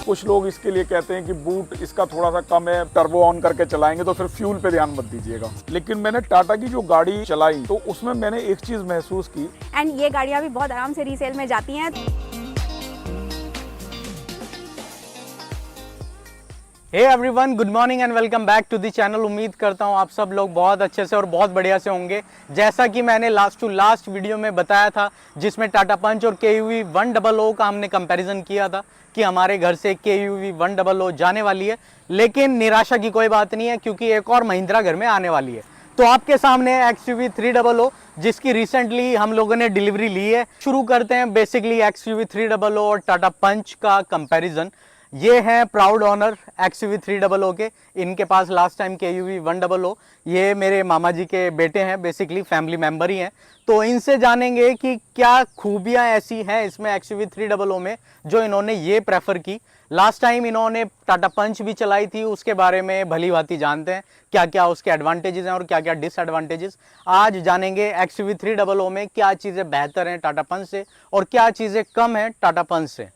कुछ लोग इसके लिए कहते हैं कि बूट इसका थोड़ा सा कम है, टर्बो ऑन करके चलाएंगे तो फिर फ्यूल पे ध्यान मत दीजिएगा। लेकिन मैंने टाटा की जो गाड़ी चलाई तो उसमें मैंने एक चीज़ महसूस की, एंड ये गाड़ियाँ भी बहुत आराम से रीसेल में जाती हैं। Hey everyone, good morning and welcome back to the channel. उम्मीद करता हूँ आप सब लोग बहुत अच्छे से और बहुत बढ़िया से होंगे। जैसा कि मैंने लास्ट टू लास्ट वीडियो में बताया था, जिसमें टाटा पंच और KUV 100 का हमने कंपैरिजन किया था कि हमारे घर से KUV 100 जाने वाली है। लेकिन निराशा की कोई बात नहीं है, क्योंकि एक और महिंद्रा घर में आने वाली है। तो आपके सामने XUV 300 जिसकी रिसेंटली हम लोगों ने डिलीवरी ली है। शुरू करते हैं बेसिकली XUV 300 और टाटा पंच का कंपैरिजन। ये हैं प्राउड ऑनर XUV 300 के। इनके पास लास्ट टाइम KUV 100, ये मेरे मामा जी के बेटे हैं, बेसिकली फैमिली मेम्बर ही हैं। तो इनसे जानेंगे कि क्या खूबियां ऐसी हैं इसमें XUV 300 में जो इन्होंने ये प्रेफर की। लास्ट टाइम इन्होंने टाटा पंच भी चलाई थी, उसके बारे में भली भांति जानते हैं क्या क्या उसके एडवांटेजेस हैं और क्या क्या डिसएडवांटेजेस। आज जानेंगे XUV 300 में क्या चीज़ें बेहतर हैं टाटा पंच से और क्या चीज़ें कम हैं टाटा पंच से।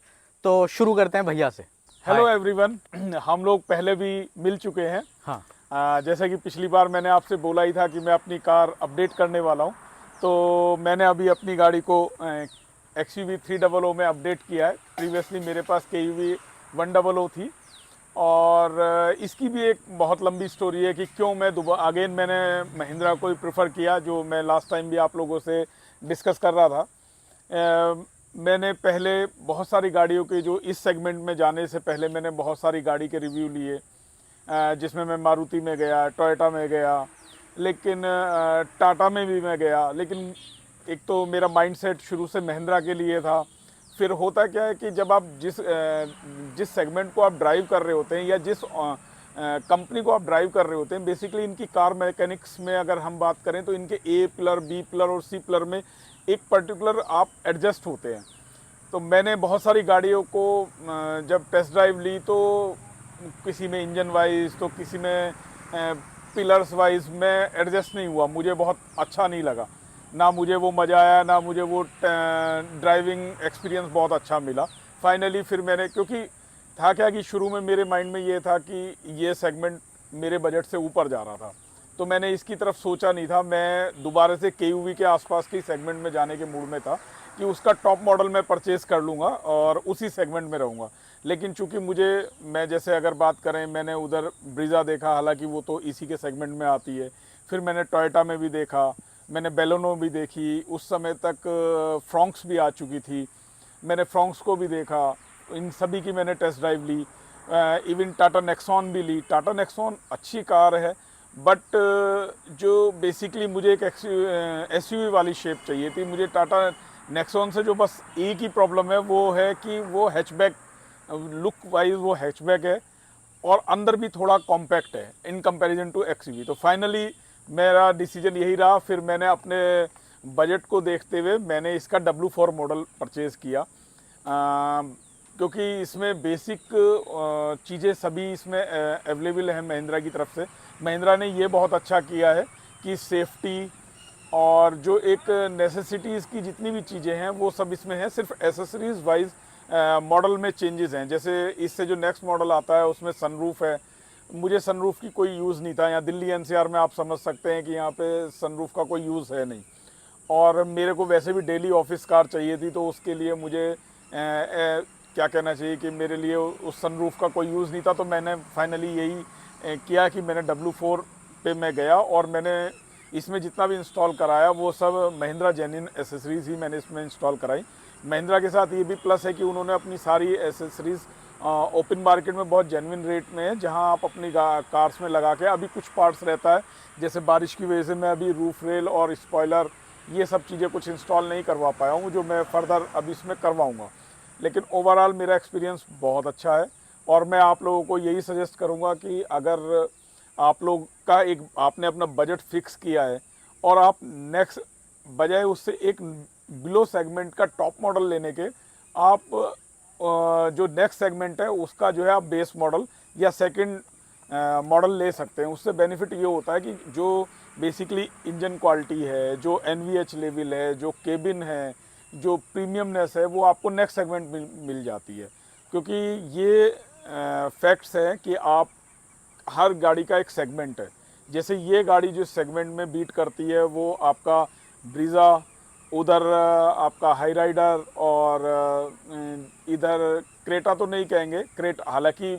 तो शुरू करते हैं भैया से। हेलो एवरीवन, हम लोग पहले भी मिल चुके हैं। हाँ, जैसे कि पिछली बार मैंने आपसे बोला ही था कि मैं अपनी कार अपडेट करने वाला हूं, तो मैंने अभी अपनी गाड़ी को XUV 300 में अपडेट किया है। प्रीवियसली मेरे पास KUV 100 थी और इसकी भी एक बहुत लंबी स्टोरी है कि क्यों मैं अगेन मैंने महिंद्रा को ही प्रेफर किया, जो मैं लास्ट टाइम भी आप लोगों से डिस्कस कर रहा था। मैंने पहले बहुत सारी गाड़ियों के, जो इस सेगमेंट में जाने से पहले मैंने बहुत सारी गाड़ी के रिव्यू लिए, जिसमें मैं मारुति में गया, टोयोटा में गया, लेकिन टाटा में भी मैं गया। लेकिन एक तो मेरा माइंडसेट शुरू से महिंद्रा के लिए था। फिर होता क्या है कि जब आप जिस सेगमेंट को आप ड्राइव कर रहे होते हैं या जिस कंपनी को आप ड्राइव कर रहे होते हैं, बेसिकली इनकी कार मैकेनिक्स में अगर हम बात करें तो इनके A पिलर, B पिलर और C पिलर में एक पर्टिकुलर आप एडजस्ट होते हैं। तो मैंने बहुत सारी गाड़ियों को जब टेस्ट ड्राइव ली तो किसी में इंजन वाइज तो किसी में पिलर्स वाइज मैं एडजस्ट नहीं हुआ, मुझे बहुत अच्छा नहीं लगा, ना मुझे वो मज़ा आया, ना मुझे वो ड्राइविंग एक्सपीरियंस बहुत अच्छा मिला। फाइनली फिर मैंने, क्योंकि था क्या कि शुरू में मेरे माइंड में ये था कि ये सेगमेंट मेरे बजट से ऊपर जा रहा था, तो मैंने इसकी तरफ सोचा नहीं था। मैं दोबारा से KUV के आसपास की सेगमेंट में जाने के मूड में था कि उसका टॉप मॉडल मैं परचेज़ कर लूँगा और उसी सेगमेंट में रहूँगा। लेकिन चूंकि मैं जैसे अगर बात करें, मैंने उधर ब्रीज़ा देखा, हालांकि वो तो इसी के सेगमेंट में आती है। फिर मैंने टोयोटा में भी देखा, मैंने बेलोनो भी देखी, उस समय तक फ्रॉन्क्स भी आ चुकी थी, मैंने फ्रॉन्क्स को भी देखा। इन सभी की मैंने टेस्ट ड्राइव ली। इवन टाटा नेक्सॉन भी ली। टाटा नेक्सॉन अच्छी कार है, बट जो बेसिकली मुझे एक SUV वाली शेप चाहिए थी। मुझे टाटा नेक्सॉन से जो बस एक ही प्रॉब्लम है, वो है कि वो हैचबैक, लुक वाइज वो हैचबैक है और अंदर भी थोड़ा कॉम्पैक्ट है इन कंपैरिजन टू XUV। तो फाइनली मेरा डिसीजन यही रहा। फिर मैंने अपने बजट को देखते हुए मैंने इसका W4 मॉडल परचेज़ किया, क्योंकि इसमें बेसिक चीज़ें सभी इसमें अवेलेबल हैं महिंद्रा की तरफ से। महिंद्रा ने ये बहुत अच्छा किया है कि सेफ्टी और जो एक नेसेसिटीज़ की जितनी भी चीज़ें हैं वो सब इसमें हैं। सिर्फ एसेसरीज़ वाइज मॉडल में चेंजेस हैं। जैसे इससे जो नेक्स्ट मॉडल आता है उसमें सनरूफ है। मुझे सनरूफ की कोई यूज़ नहीं था। यहाँ दिल्ली NCR में आप समझ सकते हैं कि यहाँ पे सनरूफ का कोई यूज़ है नहीं, और मेरे को वैसे भी डेली ऑफिस कार चाहिए थी, तो उसके लिए मुझे क्या कहना चाहिए कि मेरे लिए उस सनरूफ का कोई यूज़ नहीं था। तो मैंने फाइनली यही किया कि मैंने W4 पे मैं गया और मैंने इसमें जितना भी इंस्टॉल कराया वो सब महिंद्रा जेन्युइन एसेसरीज़ ही मैंने इसमें इंस्टॉल कराई। महिंद्रा के साथ ये भी प्लस है कि उन्होंने अपनी सारी एसेसरीज़ ओपन मार्केट में बहुत जेन्युइन रेट में है, जहां आप अपनी कार्स में लगा के, अभी कुछ पार्ट्स रहता है जैसे बारिश की वजह से मैं अभी रूफ रेल और स्पॉयलर ये सब चीज़ें कुछ इंस्टॉल नहीं करवा पाया हूँ, जो मैं फर्दर अभी इसमें करवाऊँगा। लेकिन ओवरऑल मेरा एक्सपीरियंस बहुत अच्छा है और मैं आप लोगों को यही सजेस्ट करूँगा कि अगर आप लोग का आपने अपना बजट फिक्स किया है और आप नेक्स्ट बजाय उससे एक बिलो सेगमेंट का टॉप मॉडल लेने के, आप जो नेक्स्ट सेगमेंट है उसका जो है आप बेस मॉडल या सेकंड मॉडल ले सकते हैं। उससे बेनिफिट ये होता है कि जो बेसिकली इंजन क्वालिटी है, जो NVH लेवल है, जो केबिन है, जो प्रीमियमनेस है, वो आपको नेक्स्ट सेगमेंट मिल जाती है। क्योंकि ये फैक्ट्स हैं कि आप हर गाड़ी का एक सेगमेंट है। जैसे ये गाड़ी जो सेगमेंट में बीट करती है वो आपका ब्रीज़ा, उधर आपका हाई राइडर, और इधर क्रेटा तो नहीं कहेंगे, हालांकि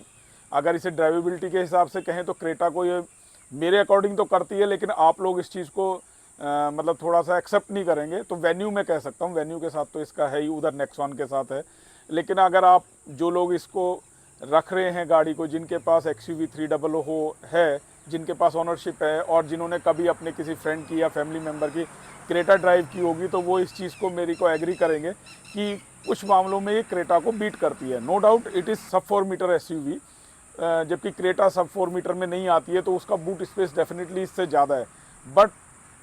अगर इसे ड्राइवेबिलिटी के हिसाब से कहें तो क्रेटा को ये मेरे अकॉर्डिंग तो करती है, लेकिन आप लोग इस चीज़ को मतलब थोड़ा सा एक्सेप्ट नहीं करेंगे, तो वेन्यू में कह सकता हूँ, वेन्यू के साथ तो इसका है ही, उधर नेक्सॉन के साथ है। लेकिन अगर आप जो लोग इसको रख रहे हैं गाड़ी को, जिनके पास XUV 300 हो है, जिनके पास ओनरशिप है, और जिन्होंने कभी अपने किसी फ्रेंड की या फैमिली मेम्बर की क्रेटा ड्राइव की होगी, तो वो इस चीज़ को मेरी को एग्री करेंगे कि कुछ मामलों में ये क्रेटा को बीट करती है। नो डाउट इट इज़ सब 4 मीटर SUV, जबकि क्रेटा सब 4 मीटर में नहीं आती है, तो उसका बूट स्पेस डेफिनेटली इससे ज़्यादा है। बट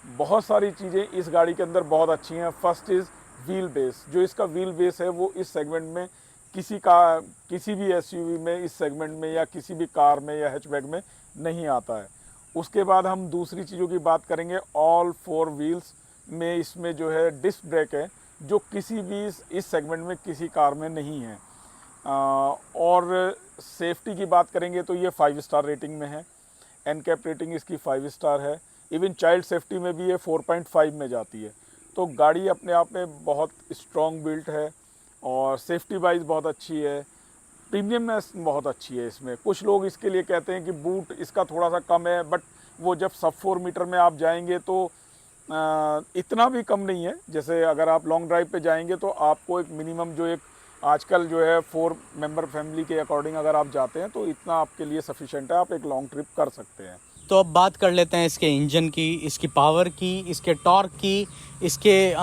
बहुत सारी चीज़ें इस गाड़ी के अंदर बहुत अच्छी हैं। First is wheel base. जो इसका व्हील बेस है वो इस सेगमेंट में किसी भी SUV में, इस सेगमेंट में, या किसी भी कार में या हैचबैक में नहीं आता है। उसके बाद हम दूसरी चीज़ों की बात करेंगे। ऑल 4 व्हील्स में इसमें जो है डिस्क ब्रेक है, जो किसी भी इस सेगमेंट में किसी कार में नहीं है। और सेफ्टी की बात करेंगे तो ये 5 स्टार रेटिंग में है। एनकैप रेटिंग इसकी 5 स्टार है। इवन चाइल्ड सेफ्टी में भी ये 4.5 में जाती है। तो गाड़ी अपने आप में बहुत स्ट्रॉन्ग बिल्ट है और सेफ्टी वाइज बहुत अच्छी है। प्रीमियमनेस बहुत अच्छी है इसमें। कुछ लोग इसके लिए कहते हैं कि बूट इसका थोड़ा सा कम है, बट वो जब सब 4 मीटर में आप जाएंगे तो इतना भी कम नहीं है। जैसे अगर आप लॉन्ग ड्राइव पे जाएंगे तो आपको एक मिनिमम जो एक आजकल जो है 4 मेंबर फैमिली के अकॉर्डिंग अगर आप जाते हैं तो इतना आपके लिए सफिशिएंट है, आप एक लॉन्ग ट्रिप कर सकते हैं। तो अब बात कर लेते हैं इसके इंजन की, इसकी पावर की, इसके टॉर्क की, इसके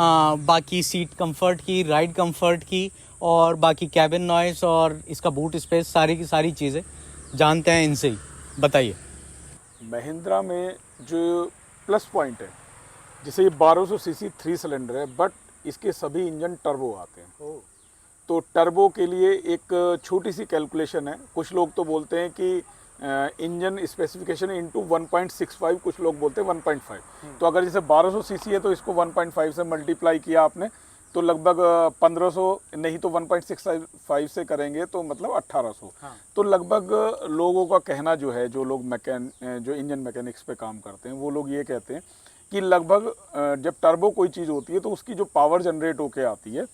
बाकी सीट कंफर्ट की, राइड कंफर्ट की, और बाकी कैबिन नॉइस और इसका बूट स्पेस, सारी की सारी चीज़ें जानते हैं इनसे ही। बताइए। महिंद्रा में जो प्लस पॉइंट है, जैसे ये 1200 सीसी 3 सिलेंडर है, बट इसके सभी इंजन टर्बो आते हैं। तो टर्बो के लिए एक छोटी सी कैलकुलेशन है। कुछ लोग तो बोलते हैं कि इंजन स्पेसिफिकेशन इंटू 1.65, कुछ लोग बोलते हैं 1.5। तो अगर जैसे 1200 सीसी है तो इसको 1.5 से मल्टीप्लाई किया आपने तो लगभग 1500, नहीं तो 1.65 से करेंगे तो मतलब 1800। तो लगभग लोगों का कहना जो है, जो लोग जो इंजन मैकेनिक्स पे काम करते हैं, वो लोग ये कहते हैं कि लगभग जब टर्बो कोई चीज़ होती है तो उसकी जो पावर जनरेट होके आती है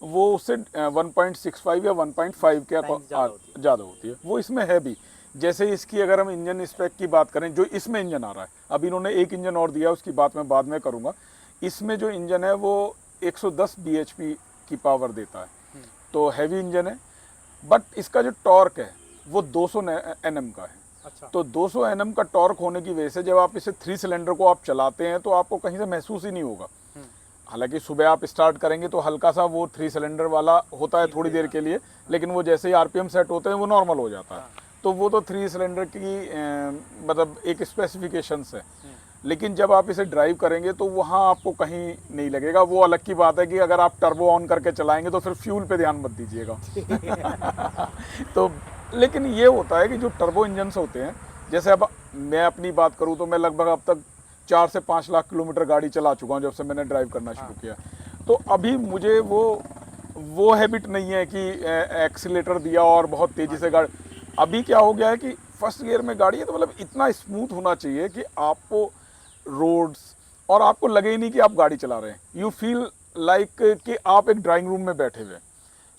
वो उससे 1.65 या 1.5 के ज़्यादा होती है। वो इसमें है भी। जैसे इसकी अगर हम इंजन स्पेक की बात करें, जो इसमें इंजन आ रहा है, अब इन्होंने एक इंजन और दिया, उसकी बात मैं बाद में करूँगा। इसमें जो इंजन है वो 110 bhp की पावर देता है, तो हैवी इंजन है। बट इसका जो टॉर्क है वो 200 Nm का है। अच्छा। तो 200 Nm का टॉर्क होने की वजह से जब आप इसे 3 सिलेंडर को आप चलाते हैं तो आपको कहीं से महसूस ही नहीं होगा। हालांकि सुबह आप स्टार्ट करेंगे तो हल्का सा वो 3 सिलेंडर वाला होता है थोड़ी देर के लिए, लेकिन वो जैसे ही RPM सेट होते हैं वो नॉर्मल हो जाता है। तो वो तो 3 सिलेंडर की मतलब एक स्पेसिफिकेशंस है। लेकिन जब आप इसे ड्राइव करेंगे तो वहाँ आपको कहीं नहीं लगेगा। वो अलग की बात है कि अगर आप टर्बो ऑन करके चलाएंगे तो फिर फ्यूल पे ध्यान मत दीजिएगा। तो लेकिन ये होता है कि जो टर्बो इंजन्स होते हैं, जैसे अब मैं अपनी बात करूँ तो मैं लगभग अब तक 4 से 5 लाख किलोमीटर गाड़ी चला चुका हूँ जब से मैंने ड्राइव करना शुरू किया। तो अभी मुझे वो हैबिट नहीं है कि एक्सीलेटर दिया और बहुत तेज़ी से गाड़ी। अभी क्या हो गया है कि फर्स्ट गियर में गाड़ी है तो मतलब इतना स्मूथ होना चाहिए कि आपको रोड्स और आपको लगे ही नहीं कि आप गाड़ी चला रहे हैं। यू फील लाइक कि आप एक ड्राइंग रूम में बैठे हुए हैं।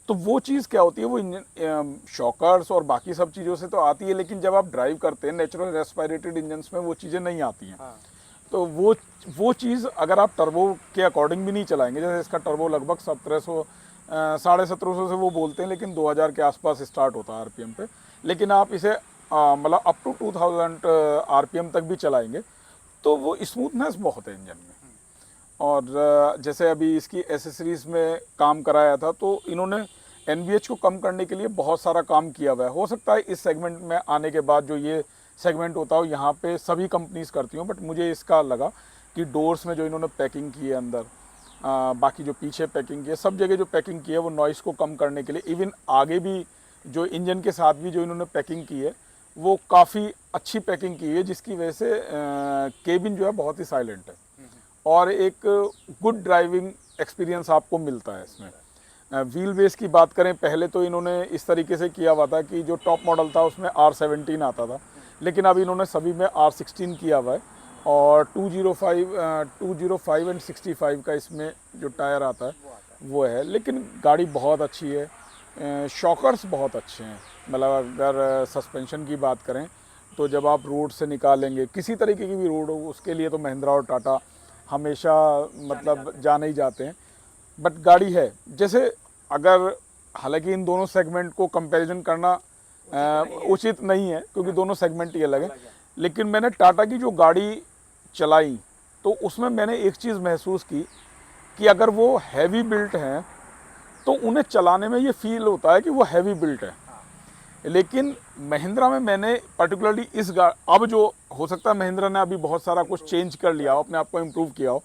तो वो चीज़ क्या होती है, वो इंजन शॉकर्स और बाकी सब चीज़ों से तो आती है, लेकिन जब आप ड्राइव करते हैं नेचुरल रेस्पिरेटेड इंजन्स में वो चीज़ें नहीं आती हैं। तो वो चीज़ अगर आप टर्बो के अकॉर्डिंग भी नहीं चलाएंगे, जैसे इसका टर्बो लगभग 1700 1750 से वो बोलते हैं, लेकिन 2000 के आसपास स्टार्ट होता है RPM पे। लेकिन आप इसे मतलब अप टू 2000 RPM तक भी चलाएंगे तो वो स्मूथनेस बहुत है इंजन में। और जैसे अभी इसकी एसेसरीज़ में काम कराया था तो इन्होंने NVH को कम करने के लिए बहुत सारा काम किया हुआ है। हो सकता है इस सेगमेंट में आने के बाद जो ये सेगमेंट होता हो यहाँ पे सभी कंपनीज़ करती हूँ, बट मुझे इसका लगा कि डोर्स में जो इन्होंने पैकिंग की है अंदर, बाकी जो पीछे पैकिंग की है, सब जगह जो पैकिंग की है वो नॉइस को कम करने के लिए, इवन आगे भी जो इंजन के साथ भी जो इन्होंने पैकिंग की है वो काफ़ी अच्छी पैकिंग की है, जिसकी वजह से केबिन जो है बहुत ही साइलेंट है और एक गुड ड्राइविंग एक्सपीरियंस आपको मिलता है इसमें। व्हील बेस की बात करें, पहले तो इन्होंने इस तरीके से किया हुआ था कि जो टॉप मॉडल था उसमें R17 आता था, लेकिन अब इन्होंने सभी में R16 किया हुआ है। और 205 एंड 65 का इसमें जो टायर आता है वो है। लेकिन गाड़ी बहुत अच्छी है, शॉकर्स बहुत अच्छे हैं। मतलब अगर सस्पेंशन की बात करें तो जब आप रोड से निकालेंगे, किसी तरीके की भी रोड हो, उसके लिए तो महिंद्रा और टाटा हमेशा मतलब जाने ही जाते हैं। बट गाड़ी है जैसे, अगर हालांकि इन दोनों सेगमेंट को कंपैरिजन करना उचित नहीं है क्योंकि दोनों सेगमेंट ही अलग है। लेकिन मैंने टाटा की जो गाड़ी चलाई तो उसमें मैंने एक चीज़ महसूस की कि अगर वो हैवी बिल्ट हैं तो उन्हें चलाने में ये फील होता है कि वो हैवी बिल्ट है। लेकिन महिंद्रा में मैंने पर्टिकुलरली अब जो हो सकता है महिंद्रा ने अभी बहुत सारा कुछ चेंज कर लिया हो, अपने आप को इम्प्रूव किया हो।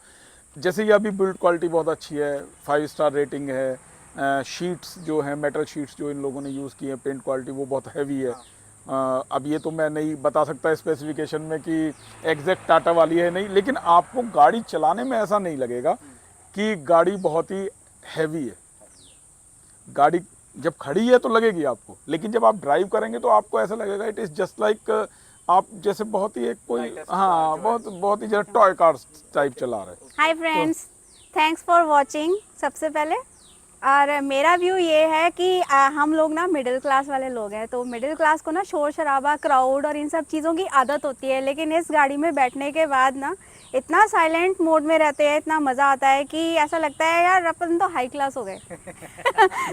जैसे ये अभी बिल्ड क्वालिटी बहुत अच्छी है, 5 स्टार रेटिंग है, शीट्स जो हैं, मेटल शीट्स जो इन लोगों ने यूज़ की हैं, पेंट क्वालिटी वो बहुत हैवी है। अब ये तो मैं नहीं बता सकता स्पेसिफिकेशन में कि एग्जैक्ट टाटा वाली है नहीं, लेकिन आपको गाड़ी चलाने में ऐसा नहीं लगेगा कि गाड़ी बहुत ही हैवी है। गाड़ी जब खड़ी है तो लगेगी आपको, लेकिन जब आप ड्राइव करेंगे तो आपको ऐसा लगेगा इट इज़ जस्ट लाइक आप जैसे बहुत ही एक कोई बहुत ही जैसे टॉय कार टाइप चला रहे हैं। Hi friends, thanks for watching. सबसे पहले और मेरा व्यू ये है कि हम लोग ना मिडिल क्लास वाले लोग हैं, तो मिडिल क्लास को ना शोर शराबा, क्राउड और इन सब चीज़ों की आदत होती है। लेकिन इस गाड़ी में बैठने के बाद ना इतना साइलेंट मोड में रहते हैं, इतना मज़ा आता है कि ऐसा लगता है यार अपन तो हाई क्लास हो गए।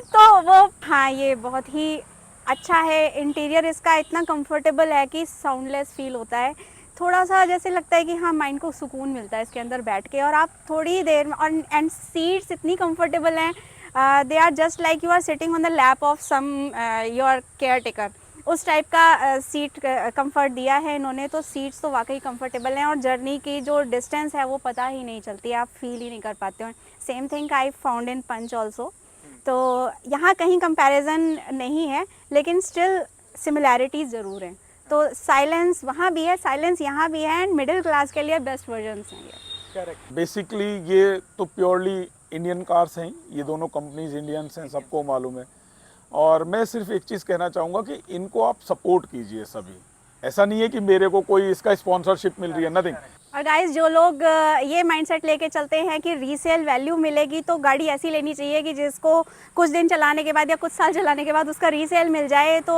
तो वो हाँ, ये बहुत ही अच्छा है। इंटीरियर इसका इतना कंफर्टेबल है कि साउंडलेस फील होता है। थोड़ा सा जैसे लगता है कि हाँ, माइंड को सुकून मिलता है इसके अंदर बैठ के। और आप थोड़ी देर में, और एंड सीट्स इतनी कंफर्टेबल हैं, they are just like you are sitting on the lap of some your caretaker. उस टाइप का सीट कंफर्ट दिया है इन्होंने। तो सीट्स तो वाकई कंफर्टेबल हैं और जर्नी की जो डिस्टेंस है वो पता ही नहीं चलती, आप फील ही नहीं कर पाते हो। Same thing I found in Punch also. तो यहाँ कहीं कंपैरिजन नहीं है, लेकिन स्टिल सिमिलैरिटीज़ ज़रूर हैं। तो साइलेंस वहाँ भी है, साइलेंस यहाँ भी है, एंड मिडिल क्लास के लिए बेस्ट वर्जन्स हैं ये। बेसिकली ये तो प्योरली इंडियन कार्स हैं, ये दोनों कंपनीज इंडियंस हैं, सबको मालूम है। और मैं सिर्फ एक चीज़ कहना चाहूँगा कि इनको आप सपोर्ट कीजिए सभी। ऐसा नहीं है कि मेरे को कोई इसका स्पॉन्सरशिप मिल रही है, नथिंग। और गाइस, जो लोग ये माइंडसेट लेके चलते हैं कि रीसेल वैल्यू मिलेगी, तो गाड़ी ऐसी लेनी चाहिए कि जिसको कुछ दिन चलाने के बाद या कुछ साल चलाने के बाद उसका रीसेल मिल जाए। तो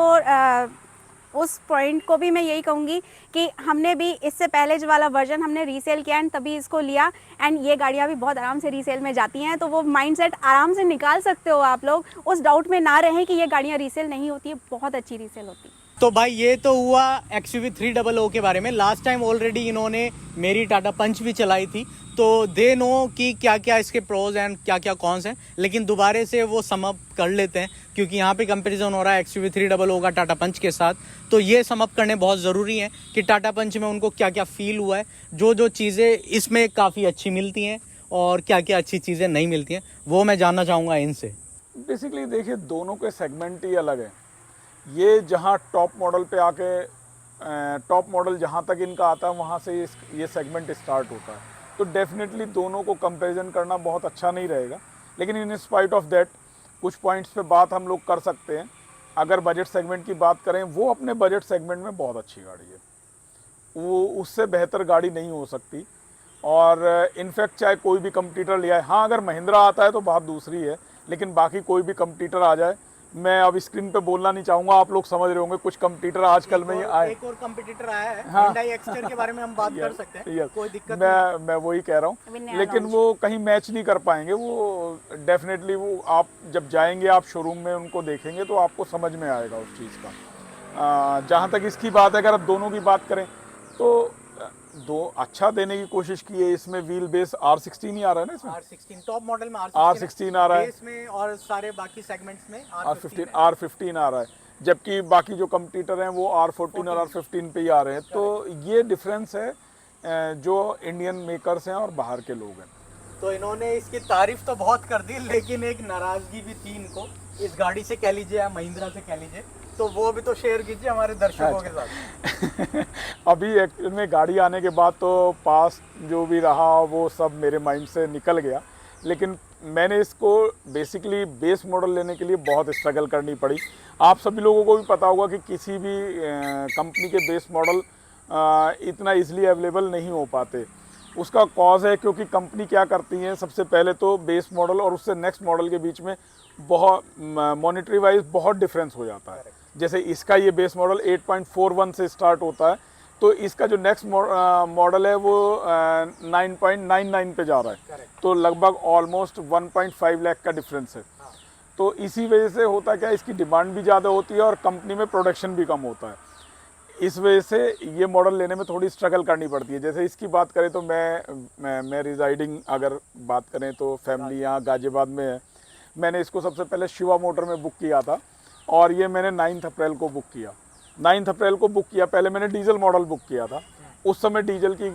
उस पॉइंट को भी मैं यही कहूँगी कि हमने भी इससे पहले जो वाला वर्जन हमने रीसेल किया एंड तभी इसको लिया, एंड ये गाड़ियाँ भी बहुत आराम से रीसेल में जाती हैं। तो वो माइंडसेट आराम से निकाल सकते हो आप लोग, उस डाउट में ना रहें कि ये गाड़ियाँ रीसेल नहीं होती है, बहुत अच्छी रीसेल होती है। तो भाई ये तो हुआ XUV 300 के बारे में। लास्ट टाइम ऑलरेडी इन्होंने मेरी टाटा पंच भी चलाई थी, तो दे नो कि क्या क्या इसके प्रोज एंड क्या क्या कॉन्स हैं। लेकिन दोबारा से वो सम अप कर लेते हैं क्योंकि यहाँ पे कंपैरिजन हो रहा है XUV 300 का टाटा पंच के साथ। तो ये सम अप करने बहुत ज़रूरी है कि टाटा पंच में उनको क्या क्या फील हुआ है, जो चीज़ें इसमें काफ़ी अच्छी मिलती हैं और क्या क्या अच्छी चीज़ें नहीं मिलती हैं, वो मैं जानना चाहूँगा इनसे। बेसिकली देखिए, दोनों के सेगमेंट ही अलग है। ये जहाँ टॉप मॉडल पे आके, टॉप मॉडल जहाँ तक इनका आता है वहाँ से ये सेगमेंट स्टार्ट होता है। तो डेफिनेटली दोनों को कंपैरिजन करना बहुत अच्छा नहीं रहेगा, लेकिन इन स्पाइट ऑफ दैट कुछ पॉइंट्स पे बात हम लोग कर सकते हैं। अगर बजट सेगमेंट की बात करें, वो अपने बजट सेगमेंट में बहुत अच्छी गाड़ी है, वो उससे बेहतर गाड़ी नहीं हो सकती। और इनफैक्ट चाहे कोई भी कंपटीटर ले आए, हाँ अगर महिंद्रा आता है तो बात दूसरी है, लेकिन बाकी कोई भी कंपटीटर आ जाए, मैं अब स्क्रीन पे बोलना नहीं चाहूँगा, आप लोग समझ रहे होंगे कुछ कंपटीटर आजकल में ही आए। एक और कंपटीटर आया है, हाँ। Hyundai Exter के बारे में हम बात कर सकते हैं, कोई दिक्कत मैं वही कह रहा हूँ, लेकिन वो कहीं मैच नहीं कर पाएंगे। वो डेफिनेटली वो आप जब जाएंगे, आप शोरूम में उनको देखेंगे तो आपको समझ में आएगा उस चीज़ का। जहाँ तक इसकी बात है, अगर आप दोनों की बात करें तो दो अच्छा देने की कोशिश की है। इसमें व्हील बेस R16 ही आ रहा है ना, इसमें R16 टॉप मॉडल में R16 आ रहा है इसमें, और सारे बाकी सेगमेंट्स में R15 आ रहा है, जबकि बाकी जो कंपटीटर हैं वो R14 और R15 पे ही आ रहे हैं। तो ये डिफरेंस है जो इंडियन मेकर्स हैं और बाहर के लोग हैं। तो इन्होंने इसकी तारीफ तो बहुत कर दी, लेकिन एक नाराजगी भी थी इनको, इस गाड़ी से कह लीजिए या महिंद्रा से कह लीजिए, तो वो भी तो शेयर कीजिए हमारे दर्शकों के साथ। अभी एक्चुअल में गाड़ी आने के बाद तो पास जो भी रहा वो सब मेरे माइंड से निकल गया, लेकिन मैंने इसको बेसिकली बेस मॉडल लेने के लिए बहुत स्ट्रगल करनी पड़ी। आप सभी लोगों को भी पता होगा कि किसी भी कंपनी के बेस मॉडल इतना इजीली अवेलेबल नहीं हो पाते। उसका कॉज है क्योंकि कंपनी क्या करती है, सबसे पहले तो बेस मॉडल और उससे नेक्स्ट मॉडल के बीच में बहुत मॉनेटरी वाइज बहुत डिफरेंस हो जाता है। जैसे इसका ये बेस मॉडल 8.41 से स्टार्ट होता है, तो इसका जो नेक्स्ट मॉडल है वो 9.99 पे जा रहा है, तो लगभग ऑलमोस्ट 1.5 लाख का डिफरेंस है। तो इसी वजह से होता क्या है, इसकी डिमांड भी ज़्यादा होती है और कंपनी में प्रोडक्शन भी कम होता है। इस वजह से ये मॉडल लेने में थोड़ी स्ट्रगल करनी पड़ती है। जैसे इसकी बात करें तो मैं रिजाइडिंग अगर बात करें तो फैमिली यहाँ गाजियाबाद में है। मैंने इसको सबसे पहले शिवा मोटर में बुक किया था और ये मैंने 9 अप्रैल को बुक किया। 9 अप्रैल को बुक किया, पहले मैंने डीजल मॉडल बुक किया था। उस समय डीजल की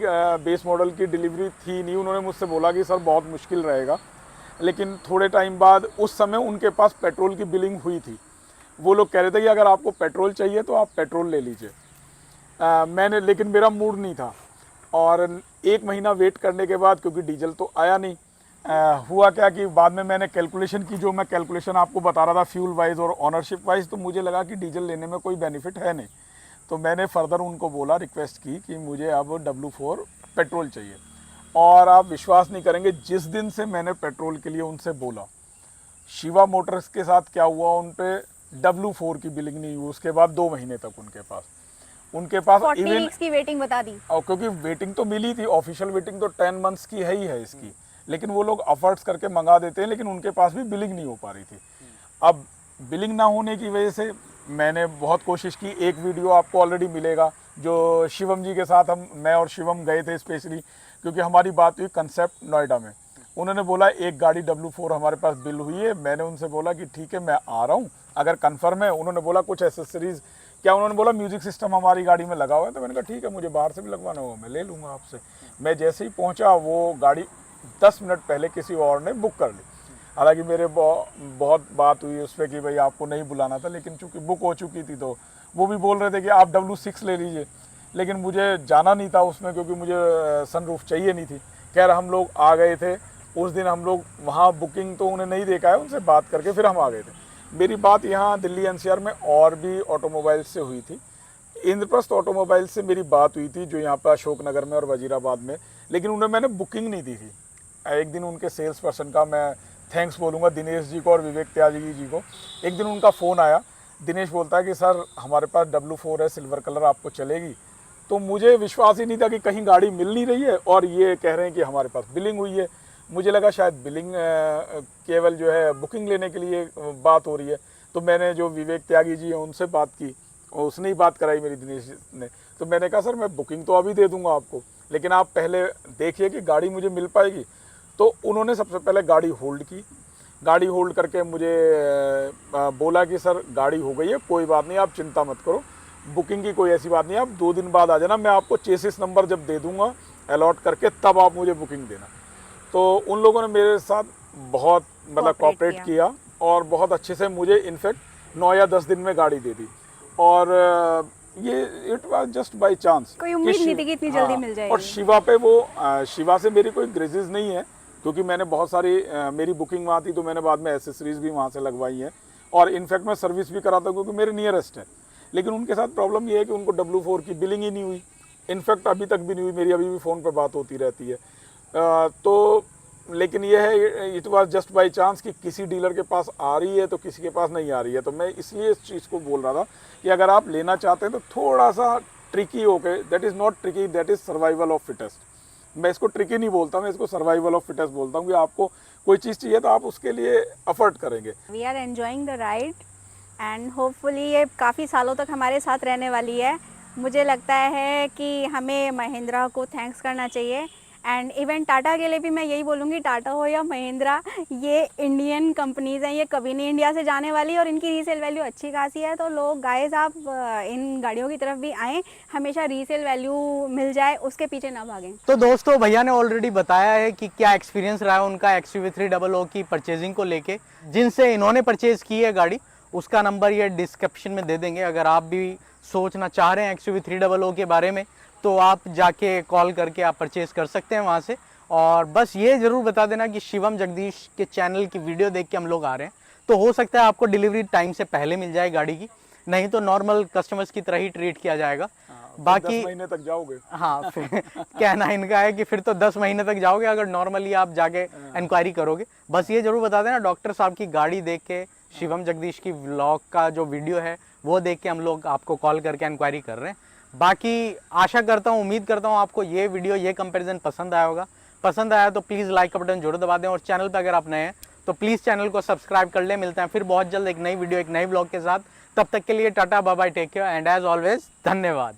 बेस मॉडल की डिलीवरी थी नहीं। उन्होंने मुझसे बोला कि सर बहुत मुश्किल रहेगा, लेकिन थोड़े टाइम बाद उस समय उनके पास पेट्रोल की बिलिंग हुई थी। वो लोग कह रहे थे कि अगर आपको पेट्रोल चाहिए तो आप पेट्रोल ले लीजिए। लेकिन मेरा मूड नहीं था और 1 महीना वेट करने के बाद, क्योंकि डीजल तो आया नहीं, हुआ क्या कि बाद में मैंने कैलकुलेशन की, जो मैं कैलकुलेशन आपको बता रहा था फ्यूल वाइज और ऑनरशिप वाइज, तो मुझे लगा कि डीजल लेने में कोई बेनिफिट है नहीं। तो मैंने फर्दर उनको बोला, रिक्वेस्ट की कि मुझे अब W4 पेट्रोल चाहिए। और आप विश्वास नहीं करेंगे, जिस दिन से मैंने पेट्रोल के लिए उनसे बोला, शिवा मोटर्स के साथ क्या हुआ, उन पे W4 की बिलिंग नहीं हुई उसके बाद 2 महीने तक उनके पास 40 इवन, वीक्स की वेटिंग बता दी। और क्योंकि वेटिंग तो मिली थी, ऑफिशियल वेटिंग तो 10 मंथ्स की है ही है इसकी, लेकिन वो लोग अफर्ट्स करके मंगा देते हैं, लेकिन उनके पास भी बिलिंग नहीं हो पा रही थी। अब बिलिंग ना होने की वजह से मैंने बहुत कोशिश की। एक वीडियो आपको ऑलरेडी मिलेगा जो शिवम जी के साथ मैं और शिवम गए थे स्पेशली, क्योंकि हमारी बात हुई कंसेप्ट नोएडा में। उन्होंने बोला एक गाड़ी W4 हमारे पास बिल हुई है। मैंने उनसे बोला कि ठीक है मैं आ रहा हूँ, अगर कंफर्म है। उन्होंने बोला कुछ एसेसरीज़, क्या उन्होंने बोला म्यूजिक सिस्टम हमारी गाड़ी में लगा हुआ है। तो मैंने कहा ठीक है, मुझे बाहर से भी लगवाना होगा, मैं ले लूँगा आपसे। मैं जैसे ही पहुँचा, वो गाड़ी 10 मिनट पहले किसी और ने बुक कर ली। हालांकि मेरे बहुत बात हुई उस पर कि भाई आपको नहीं बुलाना था, लेकिन चूंकि बुक हो चुकी थी तो वो भी बोल रहे थे कि आप W6 ले लीजिए, लेकिन मुझे जाना नहीं था उसमें क्योंकि मुझे सनरूफ चाहिए नहीं थी। खैर हम लोग आ गए थे उस दिन। हम लोग वहाँ बुकिंग तो उन्हें नहीं देखा है, उनसे बात करके फिर हम आ गए थे। मेरी बात यहाँ दिल्ली NCR में और भी ऑटोमोबाइल से हुई थी। इंद्रप्रस्थ ऑटोमोबाइल से मेरी बात हुई थी, जो यहाँ पर अशोक नगर में और वजीराबाद में, लेकिन उन्हें मैंने बुकिंग नहीं दी थी। एक दिन उनके सेल्स पर्सन का मैं थैंक्स बोलूँगा, दिनेश जी को और विवेक त्यागी जी को। एक दिन उनका फ़ोन आया, दिनेश बोलता है कि सर हमारे पास W4 है, सिल्वर कलर, आपको चलेगी? तो मुझे विश्वास ही नहीं था कि कहीं गाड़ी मिल नहीं रही है और ये कह रहे हैं कि हमारे पास बिलिंग हुई है। मुझे लगा शायद बिलिंग केवल जो है बुकिंग लेने के लिए बात हो रही है। तो मैंने जो विवेक त्यागी जी हैं उनसे बात की, उसने ही बात कराई मेरी, दिनेश ने। तो मैंने कहा सर मैं बुकिंग तो अभी दे दूंगा आपको, लेकिन आप पहले देखिए कि गाड़ी मुझे मिल पाएगी। तो उन्होंने सबसे पहले गाड़ी होल्ड की। गाड़ी होल्ड करके मुझे बोला कि सर गाड़ी हो गई है, कोई बात नहीं, आप चिंता मत करो, बुकिंग की कोई ऐसी बात नहीं, आप 2 दिन बाद आ जाना, मैं आपको चेसिस नंबर जब दे दूंगा अलॉट करके, तब आप मुझे बुकिंग देना। तो उन लोगों ने मेरे साथ बहुत मतलब कोऑपरेट किया और बहुत अच्छे से मुझे इनफैक्ट 9 या 10 दिन में गाड़ी दे दी। और ये it was just by chance, कोई उम्मीद नहीं थी कि इतनी जल्दी मिल जाएगी। और शिवा पे शिवा से मेरी कोई ग्रेजेस नहीं है, क्योंकि मैंने बहुत सारी मेरी बुकिंग वहाँ थी, तो मैंने बाद में एसेसरीज भी वहाँ से लगवाई है और इनफैक्ट मैं सर्विस भी कराता हूँ क्योंकि मेरे नियरेस्ट है। लेकिन उनके साथ प्रॉब्लम ये है कि उनको W4 की बिलिंग ही नहीं हुई, इनफैक्ट अभी तक भी नहीं हुई। मेरी अभी भी फ़ोन पर बात होती रहती है। तो लेकिन ये है, it was just by chance कि किसी डीलर के पास आ रही है तो किसी के पास नहीं आ रही है। तो मैं इसलिए इस चीज़ को बोल रहा था कि अगर आप लेना चाहते हैं तो थोड़ा सा ट्रिकी होके, that is not tricky, that is survival of fittest. मैं इसको ट्रिकी नहीं बोलता, मैं इसको सर्वाइवल ऑफ फिटेस्ट बोलता हूँ कि आपको कोई चीज़ चाहिए तो आप उसके लिए एफर्ट करेंगे। We are enjoying the ride and hopefully ये काफ़ी सालों तक हमारे साथ रहने वाली है। मुझे लगता है कि हमें महिंद्रा को थैंक्स करना चाहिए एंड इवन टाटा के लिए भी मैं यही बोलूँगी, टाटा हो या महिंद्रा, ये इंडियन कंपनीज़ हैं, ये कभी नहीं इंडिया से जाने वाली और इनकी रीसेल वैल्यू अच्छी खासी है। तो लोग गाइस आप इन गाड़ियों की तरफ भी आएँ, हमेशा रीसेल वैल्यू मिल जाए उसके पीछे ना भागें। तो दोस्तों भैया ने ऑलरेडी बताया है कि क्या एक्सपीरियंस रहा है उनका XUV300 की परचेजिंग को लेके। जिनसे इन्होंने परचेज की है गाड़ी, उसका नंबर ये डिस्क्रिप्शन में दे देंगे। अगर आप भी सोचना चाह रहे हैं XUV300 के बारे में, तो आप जाके कॉल करके आप परचेज़ कर सकते हैं वहाँ से। और बस ये ज़रूर बता देना कि शिवम जगदीश के चैनल की वीडियो देख के हम लोग आ रहे हैं, तो हो सकता है आपको डिलीवरी टाइम से पहले मिल जाए गाड़ी की, नहीं तो नॉर्मल कस्टमर्स की तरह ही ट्रीट किया जाएगा। बाकी 10 महीने तक जाओगे। हाँ फिर कहना इनका है कि फिर तो 10 महीने तक जाओगे अगर नॉर्मली आप जाके इंक्वायरी करोगे। बस ये जरूर बता देना डॉक्टर साहब की गाड़ी देख के, शिवम जगदीश की व्लॉग का जो वीडियो है वो देख के हम लोग आपको कॉल करके इंक्वायरी कर रहे हैं। बाकी आशा करता हूँ, उम्मीद करता हूँ आपको ये वीडियो, ये कंपैरिजन पसंद आया होगा। पसंद आया तो प्लीज़ लाइक का बटन जरूर दबा दें, और चैनल पर अगर आप नए हैं तो प्लीज़ चैनल को सब्सक्राइब कर लें। मिलते हैं फिर बहुत जल्द एक नई वीडियो, एक नई ब्लॉग के साथ। तब तक के लिए tata, bye bye, take care and as always धन्यवाद।